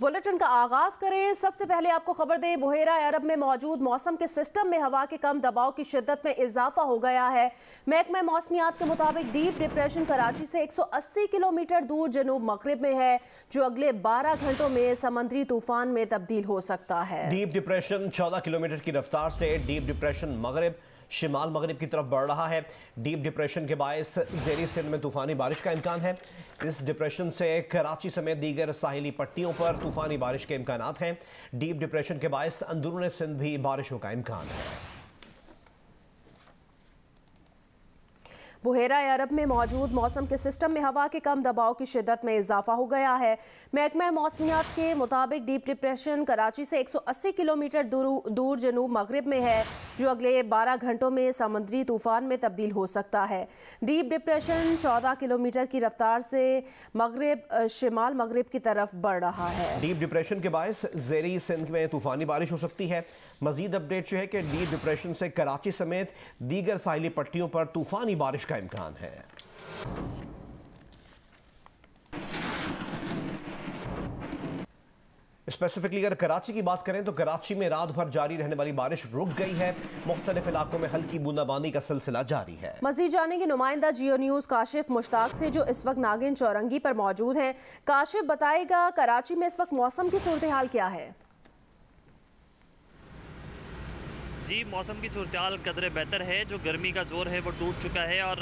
Bulletin का आगाज करें। सबसे पहले आपको खबर दें, बुहेरा अरब में मौजूद मौसम के सिस्टम में हवा के कम दबाव की शिद्दत में इजाफा हो गया है। महकमा मौसमियात के मुताबिक डीप डिप्रेशन कराची से 180 किलोमीटर दूर जनूब मगरिब में है, जो अगले 12 घंटों में समुद्री तूफान में तब्दील हो सकता है। डीप डिप्रेशन 14 किलोमीटर की रफ्तार से डीप डिप्रेशन मगरिब शिमाल मगरिब की तरफ बढ़ रहा है। डीप डिप्रेशन के बायस ज़ेरी सिंध में तूफानी बारिश का इम्कान है। इस डिप्रेशन से कराची समेत दीगर साहिली पट्टियों पर तूफानी बारिश के इम्कानात हैं। डीप डिप्रेशन के बायस अंदरून सिंध भी बारिशों का इम्कान है। बुहेरा अरब में मौजूद मौसम के सिस्टम में हवा के कम दबाव की शिद्दत में इजाफा हो गया है। महकमा मौसमियात के मुताबिक डीप डिप्रेशन कराची से 180 किलोमीटर दूर जनूब मगरिब में है, जो अगले 12 घंटों में समुद्री तूफान में तब्दील हो सकता है। डीप डिप्रेशन 14 किलोमीटर की रफ्तार से मगरिब शिमाल मगरिब की तरफ बढ़ रहा है। डीप डिप्रेशन के बायस ज़ेरी सिंध में तूफानी बारिश हो सकती है। मजीद अपडेट जो है कि डीप डिप्रेशन से कराची समेत दीगर साहिली पट्टियों पर तूफानी बारिश का इम्कान है। स्पेसिफिकली अगर कराची की बात करें तो कराची में रात भर जारी रहने वाली बारिश रुक गई है। मुख्तलिफ इलाकों में हल्की बूंदाबांदी का सिलसिला जारी है। मजीद जानेंगे नुमाइंदा जियो न्यूज काशिफ मुश्ताक से, जो इस वक्त नागिन चौरंगी पर मौजूद हैं। काशिफ, बताएगा कराची में इस वक्त मौसम की सूरत हाल क्या है? जी, मौसम की सूरत हाल कदरे बेहतर है। जो गर्मी का जोर है वो टूट चुका है और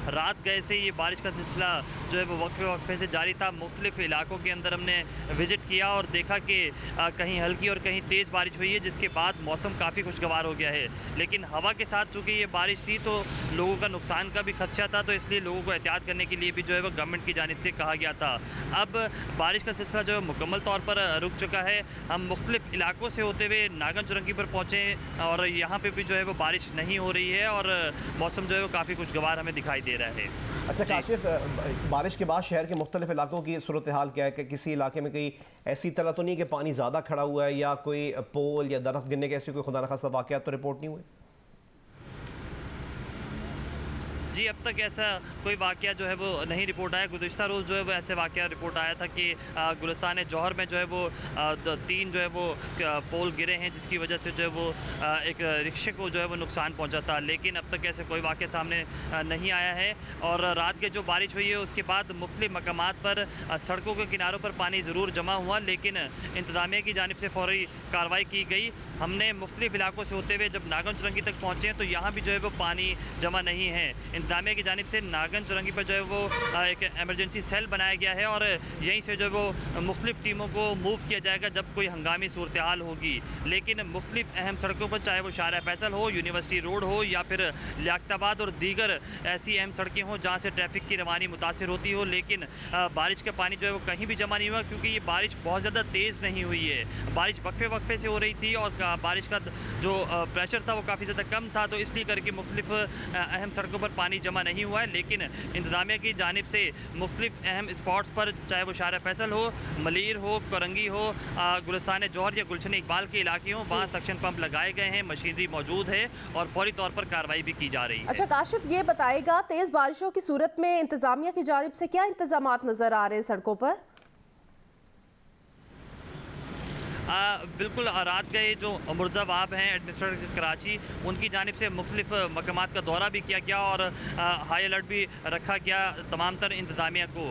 रात गए से ये बारिश का सिलसिला जो है वो वक्फे से जारी था। मुख्तलिफ इलाकों के अंदर हमने विज़िट किया और देखा कि कहीं हल्की और कहीं तेज़ बारिश हुई है, जिसके बाद मौसम काफ़ी खुशगवार हो गया है। लेकिन हवा के साथ चूँकि ये बारिश थी तो लोगों का नुकसान का भी खदशा था, तो इसलिए लोगों को एहतियात करने के लिए भी जो है वो गवर्नमेंट की जानिब से कहा गया था। अब बारिश का सिलसिला जो है मुकम्मल तौर पर रुक चुका है। हम मुख्तलिफ इलाकों से होते हुए नागन चुरंगी पर पहुँचे और यहाँ पे भी जो है वो बारिश नहीं हो रही है और मौसम जो है वो काफ़ी खुशगवार हमें दिखाई दे रहा है। अच्छा काशिफ, बारिश के बाद शहर के मुख्तलिफ इलाकों की सूरत हाल क्या है कि किसी इलाके में कहीं ऐसी तरह तो नहीं कि पानी ज़्यादा खड़ा हुआ है या कोई पोल या दरख्त गिरने के ऐसे कोई खुदा न खास्ता वाक़यात तो रिपोर्ट नहीं हुए? जी, अब तक ऐसा कोई वाक़या जो है वो नहीं रिपोर्ट आया। गुज़िश्ता रोज़ जो है वो ऐसे वाक़या रिपोर्ट आया था कि गुलिस्तान जौहर में जो है वो 3 जो है वो पोल गिरे हैं, जिसकी वजह से जो है वो एक रिक्शे को जो है वो नुकसान पहुंचा था। लेकिन अब तक ऐसे कोई वाक़या सामने नहीं आया है। और रात के जो बारिश हुई है उसके बाद मुख्तलिफ मकामात पर सड़कों के किनारों पर पानी ज़रूर जमा हुआ, लेकिन इंतज़ामिया की जानिब से फ़ौरी कार्रवाई की गई। हमने मुख्तलिफ इलाकों से होते हुए जब नागन चुरंगी तक पहुँचे हैं तो यहाँ भी जो है वो पानी जमा नहीं है। इंतज़ामिया की जानिब से नागन चुरंगी पर जो है वो एक एमरजेंसी सेल बनाया गया है और यहीं से जो है वो मुख्तलिफ टीमों को मूव किया जाएगा जब कोई हंगामी सूरत हाल होगी। लेकिन मुख्तलिफ अहम सड़कों पर, चाहे वो शारा फैसल हो, यूनिवर्सिटी रोड हो या फिर लियाकताबाद और दीगर ऐसी अहम सड़कें हों जहाँ से ट्रैफिक की रवानी मुतासिर होती हो, लेकिन बारिश का पानी जो है वो कहीं भी जमा नहीं हुआ, क्योंकि ये बारिश बहुत ज़्यादा तेज़ नहीं हुई है। बारिश वक्फे से हो रही थी और बारिश का जो प्रेशर था वो काफ़ी ज़्यादा कम था, तो इसलिए करके मुख्तलिफ अहम सड़कों पर पानी जमा नहीं हुआ है। लेकिन इंतज़ामिया की जानिब से मुख्तलिफ अहम स्पॉट्स पर, चाहे वो शारा फैसल हो, मलीर हो, करंगी हो, गुलिस्तान जौहर या गुलशन इकबाल के इलाके हों, वहाँ सक्शन पंप लगाए गए हैं, मशीनरी मौजूद है और फौरी तौर पर कार्रवाई भी की जा रही है। अच्छा काशिफ, ये बताएगा तेज़ बारिशों की सूरत में इंतज़ामिया की जानिब से क्या इंतज़ामात नज़र आ रहे हैं सड़कों पर? बिल्कुल, रात गए जो मुर्जा वाब हैं एडमिनिस्ट्रेटर कराची, उनकी जानिब से मुख्तलिफ मकामात का दौरा भी किया गया और हाई अलर्ट भी रखा गया तमाम तर इंतज़ामिया को।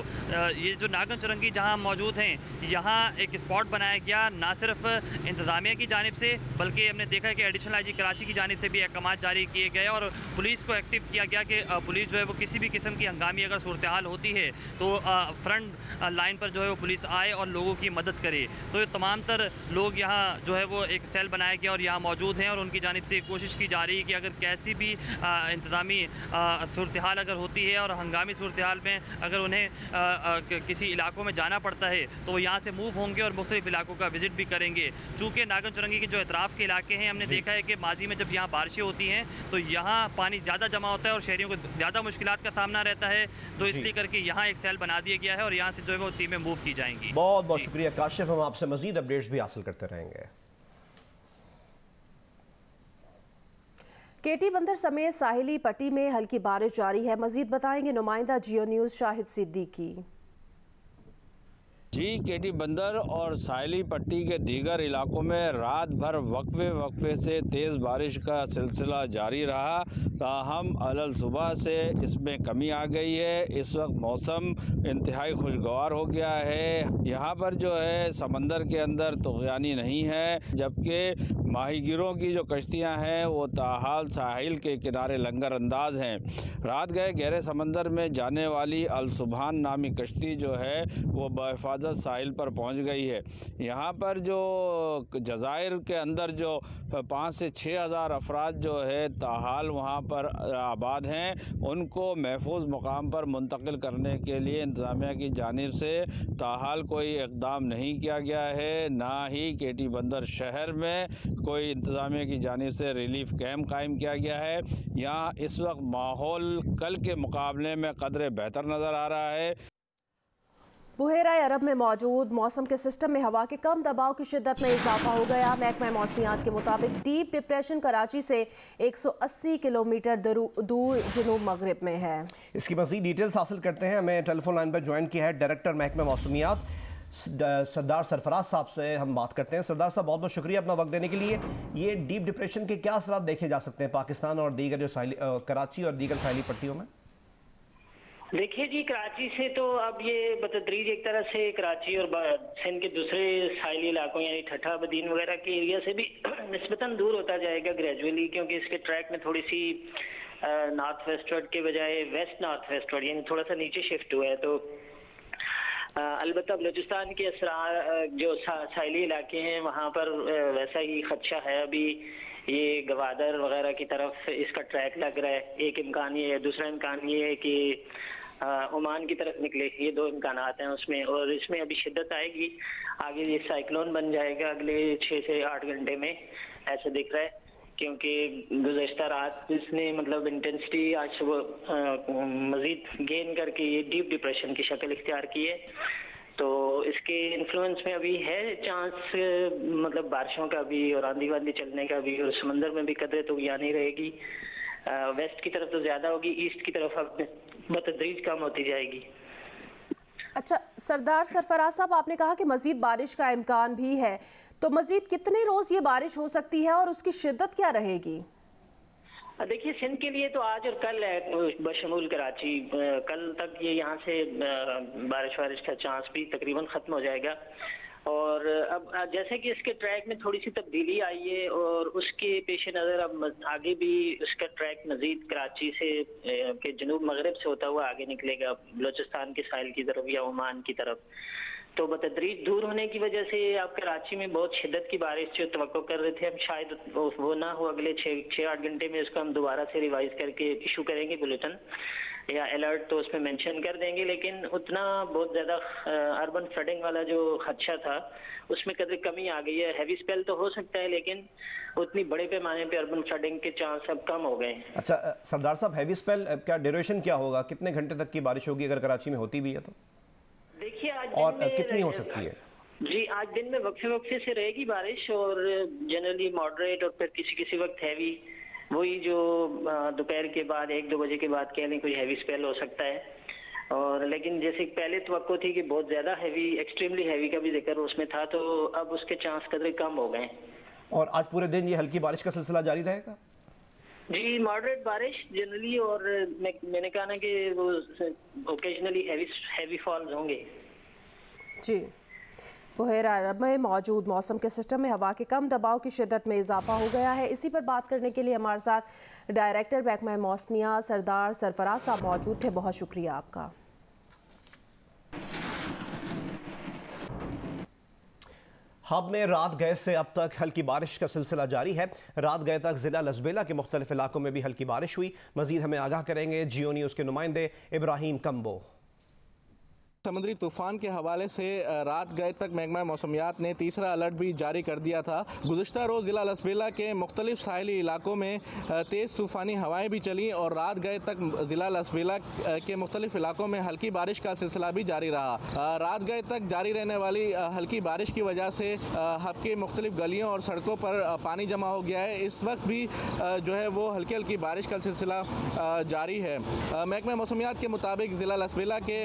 ये जो नागन चुरंगी जहाँ मौजूद हैं, यहाँ एक स्पॉट बनाया गया ना सिर्फ इंतज़ामिया की जानिब से, बल्कि हमने देखा है कि एडिशनल आईजी कराची की जानिब से भी अहकाम जारी किए गए और पुलिस को एक्टिव किया गया कि पुलिस जो है वो किसी भी किस्म की हंगामी अगर सूरत हाल होती है तो फ्रंट लाइन पर जो है वो पुलिस आए और लोगों की मदद करे। तो तमाम तर लोग यहाँ जो है वो एक सेल बनाया गया और यहाँ मौजूद हैं और उनकी जानिब से कोशिश की जा रही है कि अगर कैसी भी इंतज़ामी सूरत हाल अगर होती है और हंगामी सूरत हाल में अगर उन्हें किसी इलाकों में जाना पड़ता है तो वो यहाँ से मूव होंगे और मुख्तलिफ इलाकों का विज़िट भी करेंगे। चूँकि नागन चुरंगी के जो अतराफ़ के इलाके हैं, हमने देखा है कि माजी में जब यहाँ बारिशें होती हैं तो यहाँ पानी ज़्यादा जमा होता है और शहरियों को ज़्यादा मुश्किलात का सामना रहता है, तो इसलिए करके यहाँ एक सेल बना दिया गया है और यहाँ से जो है वो टीमें मूव की जाएंगी। बहुत बहुत शुक्रिया काशिफ, हम आपसे मजीद अपडेट्स भी हासिल करते रहेंगे। केटी बंदर समेत साहिली पट्टी में हल्की बारिश जारी है। मजीद बताएंगे नुमाइंदा जियो न्यूज शाहिद सिद्दीकी। जी, केटी बंदर और साहिली पट्टी के दीगर इलाकों में रात भर वक्फे से तेज़ बारिश का सिलसिला जारी रहा। ताहम अलल सुबह से इसमें कमी आ गई है। इस वक्त मौसम इंतहाई खुशगवार हो गया है। यहाँ पर जो है समंदर के अंदर तुग़यानी नहीं है, जबकि माहीगीरों की जो कश्तियाँ हैं वो ताहाल साहिल के किनारे लंगर अंदाज हैं। रात गए गहरे समंदर में जाने वाली अल सुबहान नामी कश्ती जो है वो बहिफाजत साहिल पर पहुंच गई है। यहाँ पर जो जज़ायर के अंदर जो 5 से 6 हज़ार अफराद जो है ताहाल वहाँ पर आबाद हैं, उनको महफूज मुकाम पर मुंतकिल करने के लिए इंतज़ामिया की जानिब से ताहाल कोई इक़दाम नहीं किया गया है। ना ही केटी बंदर शहर में कोई इंतज़ामिया की जानिब से रिलीफ कैंप कायम किया गया है। यहाँ इस वक्त माहौल कल के मुकाबले में कदरे बेहतर नज़र आ रहा है। बुहेरा अरब में मौजूद मौसम के सिस्टम में हवा के कम दबाव की शिद्दत में इजाफा हो गया। महकमा मौसमियात के मुताबिक डीप डिप्रेशन कराची से 180 किलोमीटर दूर जुनूब मगरिब में है। इसकी मज़ीद डिटेल्स हासिल करते हैं। हमें टेलीफोन लाइन पर ज्वाइन किया है डायरेक्टर महकमा मौसमियात सरदार सरफराज साहब से हम बात करते हैं। सरदार साहब, बहुत बहुत शुक्रिया अपना वक्त देने के लिए। ये डीप डिप्रेशन के क्या असरात देखे जा सकते हैं पाकिस्तान और दीगर जो कराची और दीगर साहिली पट्टियों में? देखिए जी, कराची से तो अब ये बतदरीज एक तरह से कराची और सिंध के दूसरे साहिली इलाकों यानी ठट्ठा बदीन वगैरह के एरिया से भी निस्बतन दूर होता जाएगा ग्रेजुअली, क्योंकि इसके ट्रैक में थोड़ी सी नॉर्थ वेस्टवर्ड के बजाय वेस्ट नॉर्थ वेस्टवर्ड यानी थोड़ा सा नीचे शिफ्ट हुआ है। तो अलबत्ता बलूचिस्तान के असरार जो साहिली इलाके हैं वहाँ पर वैसा ही खदशा है। अभी ये गवादर वगैरह की तरफ इसका ट्रैक लग रहा है। एक इम्कान ये है, दूसरा इम्कान ये है कि ओमान की तरफ निकले। ये दो इम्कानात हैं उसमें, और इसमें अभी शिद्दत आएगी। आगे ये साइक्लोन बन जाएगा अगले 6 से 8 घंटे में, ऐसा दिख रहा है, क्योंकि गुज़श्ता रात इसने मतलब इंटेंसिटी आज सुबह मज़ीद गेन करके ये डीप डिप्रेशन की शक्ल इख्तियार की है। तो इसके इन्फ्लुएंस में अभी है चांस मतलब बारिशों का भी और आंधी वांधी चलने का भी, और समंदर में भी कदरे तो यानी रहेगी। वेस्ट की तरफ तो ज़्यादा होगी, ईस्ट की तरफ अब बतदरीज कम होती जाएगी। अच्छा सरदार सरफराज साहब, आपने कहा कि मज़ीद बारिश का इम्कान भी है, तो मज़ीद कितने रोज़ ये बारिश हो सकती है और उसकी शिद्दत क्या रहेगी? देखिए, सिंध के लिए तो आज और कल है बशमूल कराची। कल तक ये यहाँ से बारिश का चांस भी तकरीबन ख़त्म हो जाएगा। और अब जैसे कि इसके ट्रैक में थोड़ी सी तब्दीली आई है और उसके पेश नज़र अब आगे भी उसका ट्रैक मज़ीद कराची से के जनूब मगरब से होता हुआ आगे निकलेगा बलूचिस्तान के साहिल की तरफ या ओमान की तरफ। तो बतदरीज दूर होने की वजह से आप कराची में बहुत शिद्दत की बारिश जो तवक्को कर रहे थे, हम शायद वो ना हो। अगले 6-8 घंटे में इसको हम दोबारा से रिवाइज करके इशू करेंगे बुलेटिन या अलर्ट, तो उसमें मेंशन कर देंगे। लेकिन उतना बहुत ज़्यादा अर्बन फ्लडिंग वाला जो खदशा था उसमें कदर कमी आ गई है। हैवी स्पेल तो हो सकता है, लेकिन उतनी बड़े पैमाने पे अर्बन फ्लडिंग के चांस अब कम हो गए हैं। अच्छा सरदार साहब, हैवी स्पेल क्या ड्यूरेशन क्या होगा, कितने घंटे तक की बारिश होगी अगर कराची में होती भी है तो? देखिए आज और कितनी हो सकती है? जी, आज दिन में वक्फे से रहेगी बारिश, और जनरली मॉडरेट और फिर किसी वक्त हैवी, वही जो दोपहर के बाद 1-2 बजे के बाद कह लें कोई हैवी स्पेल हो सकता है। और लेकिन जैसे पहले तवक्को थी कि बहुत ज़्यादा हैवी, एक्सट्रीमली हैवी का भी जिक्र उसमें था, तो अब उसके चांस कदरे कम हो गए। और आज पूरे दिन ये हल्की बारिश का सिलसिला जारी रहेगा? जी, मॉडरेट बारिश जनरली, और मैंने कहा ना कि वो ओकेजनली हैवी फॉल्स होंगे। जी, बुहेरा अरब में मौजूद मौसम के सिस्टम में हवा के कम दबाव की शिद्दत में इजाफा हो गया है। इसी पर बात करने के लिए हमारे साथ डायरेक्टर महकमा मौसमियात सरदार सरफराज साहब मौजूद थे। बहुत शुक्रिया आपका। हब में रात गए से अब तक हल्की बारिश का सिलसिला जारी है। रात गए तक जिला लसबेला के मुख्तलिफ इलाकों में भी हल्की बारिश हुई। मजीद हमें आगाह करेंगे जियो न्यूज़ के नुमाइंदे इब्राहिम कम्बो। समुद्री तूफान के हवाले से रात गए तक महकमा मौसमियात ने तीसरा अलर्ट भी जारी कर दिया था। गुज़श्ता रोज़ ज़िला लसबेला के मुख्तलिफ साहिली इलाकों में तेज़ तूफ़ानी हवाएं भी चलीं और रात गए तक ज़िला लसबेला के मुख्तलिफ इलाकों में हल्की बारिश का सिलसिला भी जारी रहा। रात गए तक जारी रहने वाली हल्की बारिश की वजह से हब के मुख्तलिफ गलियों और सड़कों पर पानी जमा हो गया है। इस वक्त भी जो है वो हल्की हल्की बारिश का सिलसिला जारी है। महकमा मौसमियात के मुताबिक ज़िला लसबेला के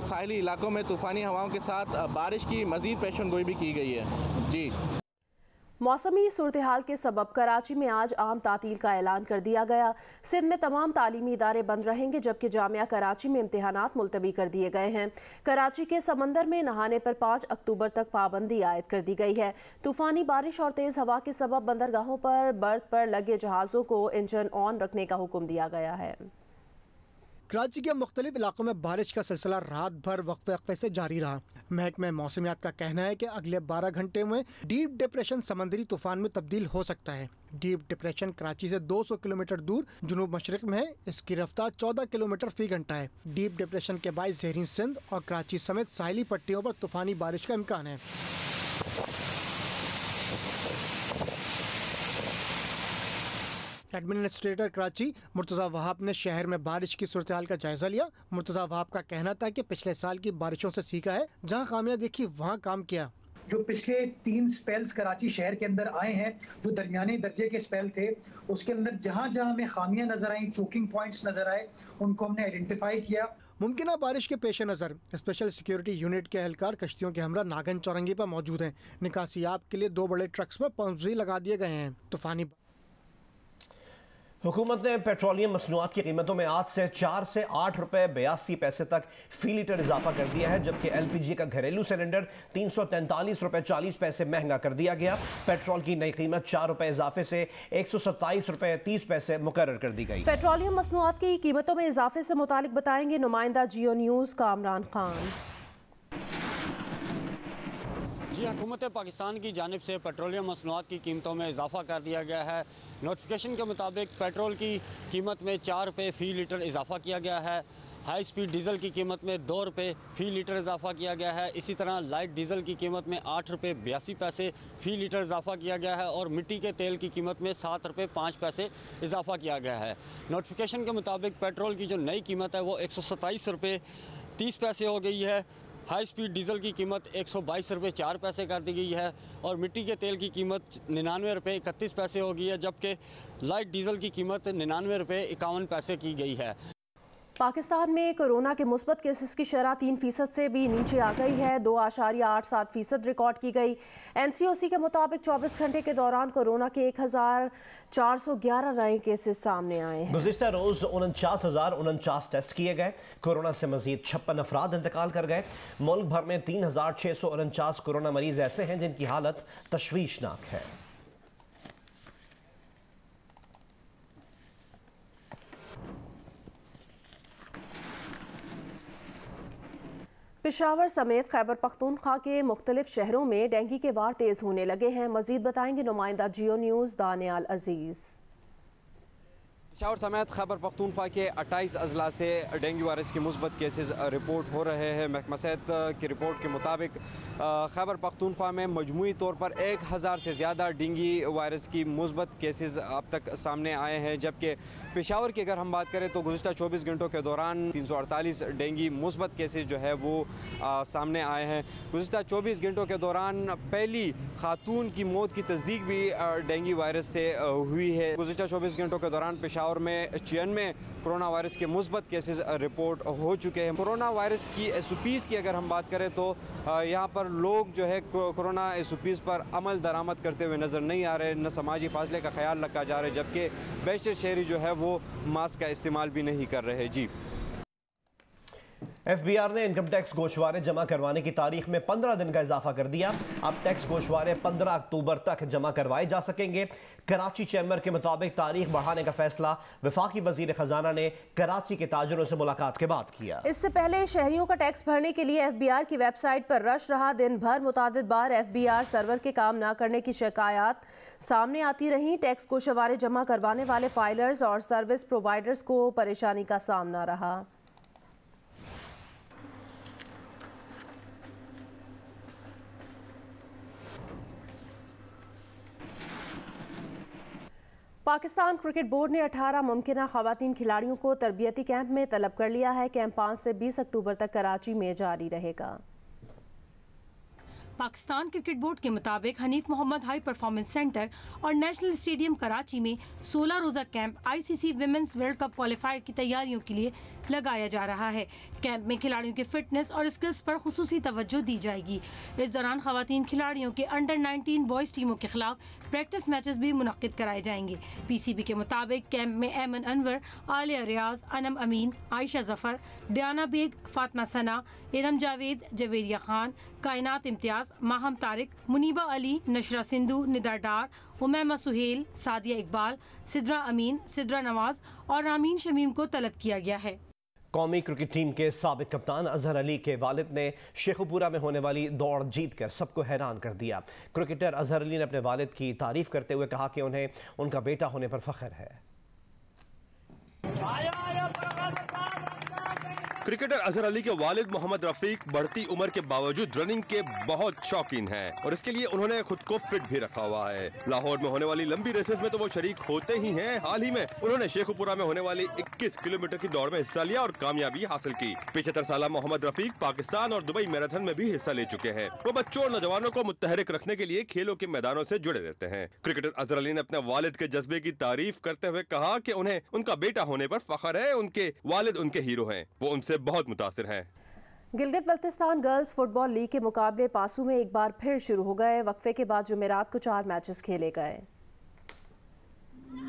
साहिली इलाकों में तूफ़ानी हवाओं के साथ बारिश की मज़ीद पेशन गोई भी की गई है। जी, मौसमी सूरत हाल के सबब कराची में आज आम तातील का ऐलान कर दिया गया। सिंध में तमाम तालीमी इदारे बंद रहेंगे, जबकि जामिया कराची में इम्तिहानात मुलतवी कर दिए गए हैं। कराची के समंदर में नहाने पर 5 अक्टूबर तक पाबंदी आयद कर दी गई है। तूफ़ानी बारिश और तेज़ हवा के सबब बंदरगाहों पर बर्थ पर लगे जहाज़ों को इंजन ऑन रखने का हुक्म दिया गया है। कराची के मुख्तलिफ इलाकों में बारिश का सिलसिला रात भर वक्फे से जारी रहा। महकमा मौसमियात का कहना है कि अगले 12 घंटे में डीप डिप्रेशन समंदरी तूफान में तब्दील हो सकता है। डीप डिप्रेशन कराची से 200 किलोमीटर दूर जुनूब मशरक में है। इसकी रफ्तार 14 किलोमीटर फी घंटा है। डीप डिप्रेशन के बायस ज़हरीन सिंध और कराची समेत साहिली पट्टियों पर तूफानी बारिश का इम्कान है। एडमिनिस्ट्रेटर कराची मुर्तज़ा वहाब ने शहर में बारिश की सूरत हाल का जायजा लिया। मुर्तज़ा वहाब का कहना था कि पिछले साल की बारिशों से सीखा है, जहां खामियां देखी वहां काम किया। जो पिछले 3 स्पेल्स कराची शहर के अंदर आए हैं, जो दरमियाने दर्जे के स्पेल थे, उसके अंदर जहां जहां हमें खामियां नजर आई, चोकिंग पॉइंट्स नजर आए, उनको हमने आइडेंटिफाई किया। मुमकिन बारिश के पेश नज़र स्पेशल सिक्योरिटी यूनिट के एहलकार कश्तियों के हमरा नागन चौरंगी पर मौजूद हैं। निकासियाब के लिए 2 बड़े ट्रक्स पर पंप लगा दिए गए हैं। तूफानी हुकूमत ने पेट्रोलियम मसनूआत की कीमतों में आज से 4 से 8 रुपए 82 पैसे तक फी लीटर इजाफा कर दिया है, जबकि LPG का घरेलू सिलेंडर 343 रुपए 40 पैसे महंगा कर दिया गया। पेट्रोल की नई कीमत 4 रुपए इजाफे से 127 रुपए 30 पैसे मुकर्रर कर दी गई। पेट्रोलियम मसनूआत की कीमतों में इजाफे से मुतालिक बताएंगे नुमाइंदा जियो न्यूज़ कामरान खान। जी, हुकूमत पाकिस्तान की जानिब से पेट्रोलियम मसनूआत की कीमतों में इजाफा कर दिया गया है। नोटिफिकेशन के मुताबिक पेट्रोल की कीमत में 4 रुपये फ़ी लीटर इजाफा किया गया है। हाई स्पीड डीजल की कीमत में 2 रुपये फ़ी लीटर इजाफा किया गया है। इसी तरह लाइट डीजल की कीमत में 8 रुपये 82 पैसे फ़ी लीटर इजाफा किया गया है और मिट्टी के तेल की कीमत में 7 रुपये 5 पैसे इजाफा किया गया है। नोटिफिकेशन के मुताबिक पेट्रोल की जो नई कीमत है वो 127 रुपये 30 पैसे हो गई है। हाई स्पीड डीजल की कीमत 122 रुपये 4 पैसे कर दी गई है और मिट्टी के तेल की कीमत 99 रुपये 31 पैसे हो गई है, जबकि लाइट डीजल की कीमत 99 रुपये 51 पैसे की गई है। पाकिस्तान में कोरोना के मुस्बत केसेस की शरह 3% से भी नीचे आ गई है। 2.87% रिकॉर्ड की गई। NCOC के मुताबिक 24 घंटे के दौरान कोरोना के 1411 नए केसेस सामने आए हैं। गुज़िश्ता रोज 49,049 टेस्ट किए गए। कोरोना से मजीद 56 अफराद इंतकाल कर गए। मुल्क भर में 3,649 कोरोना मरीज ऐसे हैं जिनकी हालत तशवीशनाक है। पेशावर समेत खैबर पख्तूनख्वा के मुख्तलिफ शहरों में डेंगू के वार तेज़ होने लगे हैं। मजीद बताएंगे नुमाइंदा जियो न्यूज़ दानियाल अजीज़। पेशावर समेत खैबर पख्तूनख्वा के 28 अजला से डेंगू वायरस के मुस्बत केसेस रिपोर्ट हो रहे हैं। महकमा सेहत की रिपोर्ट के मुताबिक खैबर पख्तूनख्वा में मजमूई तौर पर 1000 से ज़्यादा डेंगू वायरस की मुस्बत केसेस अब तक सामने आए हैं, जबकि पेशावर की अगर हम बात करें तो गुज़िश्ता 24 घंटों के दौरान 348 डेंगू मुस्बत केसेस जो है वो सामने आए हैं। गुज़िश्ता 24 घंटों के दौरान पहली खातून की मौत की तस्दीक भी डेंगू वायरस से हुई है। गुज़िश्ता 24 घंटों के दौरान पेशावर में 96 कोरोना वायरस के मुस्बत केसेस रिपोर्ट हो चुके हैं। कोरोना वायरस की SOPs की अगर हम बात करें तो यहाँ पर लोग जो है कोरोना SOPs पर अमल दरामद करते हुए नज़र नहीं आ रहे, न समाजी फासले का ख्याल रखा जा रहा है, जबकि बेशतर शहरी जो है वो मास्क का इस्तेमाल भी नहीं कर रहे। जी, FBI ने इनकम टैक्स गोशवारे जमा करवाने की तारीख में 15 दिन का इजाफा कर दिया। अब टैक्स गोशवारे 15 अक्टूबर तक जमा करवाए जा सकेंगे। कराची चैम्बर के मुताबिक तारीख बढ़ाने का फैसला वफाकी वजीर खजाना ने कराची के ताजरों से मुलाकात के बाद किया। इससे पहले शहरियों का टैक्स भरने के लिए FBI की वेबसाइट पर रश रहा। दिन भर मुतादिद बार FBI सर्वर के काम न करने की शिकायत सामने आती रही। टैक्स गोशवारे जमा करवाने वाले फाइलर्स और सर्विस प्रोवाइडर्स को परेशानी का सामना रहा। पाकिस्तान क्रिकेट बोर्ड ने 18 मुमकिना ख़वातीन खिलाड़ियों को तरबियती कैंप में तलब कर लिया है। कैंप 5 से 20 अक्टूबर तक कराची में जारी रहेगा। पाकिस्तान क्रिकेट बोर्ड के मुताबिक Hanif Mohammad high performance centre और नेशनल स्टेडियम कराची में 16 रोज़ा camp ICC women's world cup qualifier की तैयारियों के लिए लगाया जा रहा है। कैंप में खिलाड़ियों के फिटनेस और स्किल्स पर खुसूसी तवज्जो दी जाएगी। इस दौरान खवातीन खिलाड़ियों के अंडर 19 बॉयज टीमों के खिलाफ प्रैक्टिस मैचेस भी मुनक्किद कराए जाएंगे। पीसीबी के मुताबिक कैंप में ऐमन अनवर, आलिया रियाज, अनम अमीन, आयशा जफर, डियाना बेग, फातिमा सना, इरम जावेद, जवेरिया खान, कायनात इम्तियाज, माहम तारिक, मुनीबा अली, नशरा सिंधु, निदा डार, उमैमा सुहेल, सादिया इकबाल, सिद्रा अमीन, सिद्रा नवाज और रामीन शमीम को तलब किया गया है। कौमी क्रिकेट टीम के साबिक कप्तान अजहर अली के वालिद ने शेखुपुरा में होने वाली दौड़ जीतकर सबको हैरान कर दिया। क्रिकेटर अजहर अली ने अपने वालिद की तारीफ करते हुए कहा कि उन्हें उनका बेटा होने पर फख्र है। क्रिकेटर अजहर अली के वालिद मोहम्मद रफीक बढ़ती उम्र के बावजूद रनिंग के बहुत शौकीन हैं और इसके लिए उन्होंने खुद को फिट भी रखा हुआ है। लाहौर में होने वाली लंबी रेसेस में तो वो शरीक होते ही हैं। हाल ही में उन्होंने शेखुपुरा में होने वाली 21 किलोमीटर की दौड़ में हिस्सा लिया और कामयाबी हासिल की। 75 साल मोहम्मद रफीक पाकिस्तान और दुबई मैराथन में भी हिस्सा ले चुके हैं। वो बच्चों और नौजवानों को मुतहरिक रखने के लिए खेलों के मैदानों से जुड़े रहते हैं। क्रिकेटर अजहर अली ने अपने वालिद के जज्बे की तारीफ करते हुए कहा कि उन्हें उनका बेटा होने पर फख्र है। उनके वालिद उनके हीरो हैं, वो उनसे बहुत मुतासिर हैं। Gilgit Baltistan girls football league के मुकाबले पासू में एक बार फिर शुरू हो गए। वक्फे के बाद जुमेरात को 4 मैचेस खेले गए।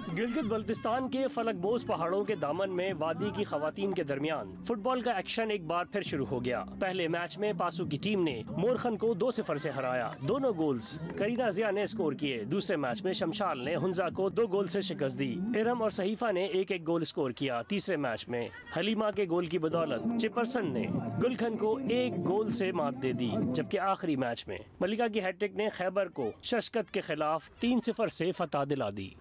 गिलगित बल्तिस्तान के फलकबोज पहाड़ों के दामन में वादी की खवातीन के दरमियान फुटबॉल का एक्शन एक बार फिर शुरू हो गया। पहले मैच में पासू की टीम ने मोरखन को 2-0 से हराया। दोनों गोल्स करीना जिया ने स्कोर किए। दूसरे मैच में शमशाल ने हुंजा को 2 गोल से शिकस्त दी। इरम और सहीफा ने 1-1 गोल स्कोर किया। तीसरे मैच में हलीमा के गोल की बदौलत चिपरसन ने गुलखन को 1 गोल से मात दे दी। जबकि आखिरी मैच में मलिका की हैट्रिक ने खैबर को शशकत के खिलाफ 3-0 से फतह दिला दी।